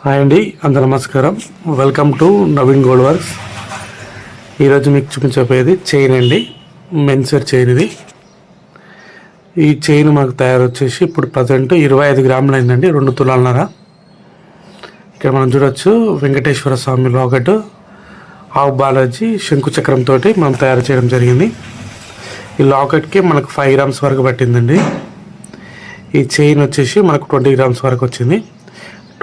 Hi అండి, అందరూ నమస్కారం. Welcome to Naveen gold works. ఈరోజు మీకు చూపించబోయేది చైన్ అండి, మెన్సర్ చైన్. ఈ చైన్ మాకు తయారు వచ్చేసి ఇప్పుడు ప్రజెంట్ 25 గ్రాములు అయిందండి, 2 తులాలన్నర. ఇక్కడ మనం చూడొచ్చు వెంకటేశ్వర స్వామి లాకెట్, ఆవు బాలాజీ శంకు చక్రంతో మనం తయారు చేయడం జరిగింది. ఈ లాకెట్కి మనకు 5 గ్రామ్స్ వరకు పట్టిందండి. ఈ చైన్ వచ్చేసి మనకు 20 గ్రామ్స్ వరకు వచ్చింది.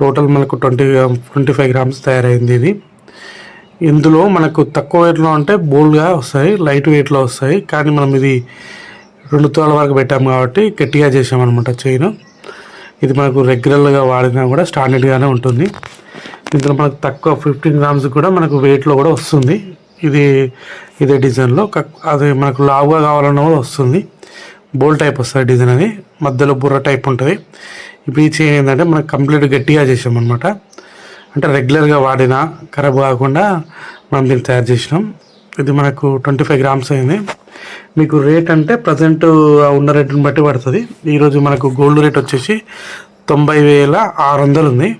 టోటల్ మనకు 25 గ్రామ్స్ తయారైంది. ఇందులో మనకు తక్కువ వెయిట్లో అంటే బోల్డ్గా వస్తాయి, లైట్ వెయిట్లో వస్తాయి. కానీ మనం ఇది 2 తులాల వరకు పెట్టాము కాబట్టి గట్టిగా చేసామన్నమాట చైన్. ఇది మనకు రెగ్యులర్గా వాడినా కూడా స్టాండర్డ్గానే ఉంటుంది. ఇందులో మనకు తక్కువ 15 గ్రామ్స్ కూడా మనకు వెయిట్లో కూడా వస్తుంది. ఇదే డిజైన్లో అది మనకు లావుగా కావాలన్నా కూడా వస్తుంది. బోల్ టైప్ వస్తుంది డిజైన్, అది మధ్యలో బుర్ర టైప్ ఉంటుంది. ఇప్పుడు ఈ చైన్ ఏంటంటే మనకు కంప్లీట్ గట్టిగా చేసామన్నమాట. అంటే రెగ్యులర్గా వాడినా ఖరాబ్ కాకుండా మనం దీన్ని తయారు చేసినాం. ఇది మనకు 25 గ్రామ్స్ అయింది. మీకు రేట్ అంటే ప్రజెంట్ ఉన్న రేటుని బట్టి పడుతుంది. ఈరోజు మనకు గోల్డ్ రేట్ వచ్చేసి 90,600 ఉంది.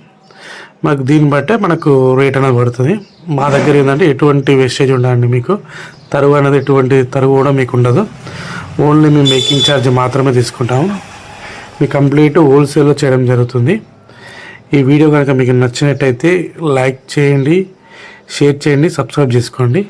మనకు దీన్ని బట్టే మనకు రేట్ అనేది పడుతుంది. మా దగ్గర ఏంటంటే ఎటువంటి వేస్టేజ్ ఉండదండి, మీకు తరుగు అనేది ఎటువంటి తరుగు కూడా మీకు ఉండదు. ఓన్లీ మేము మేకింగ్ ఛార్జ్ మాత్రమే తీసుకుంటాము. మీ కంప్లీట్ హోల్సేల్లో చేయడం జరుగుతుంది. ఈ వీడియో కనుక మీకు నచ్చినట్టయితే లైక్ చేయండి, షేర్ చేయండి, సబ్స్క్రైబ్ చేసుకోండి.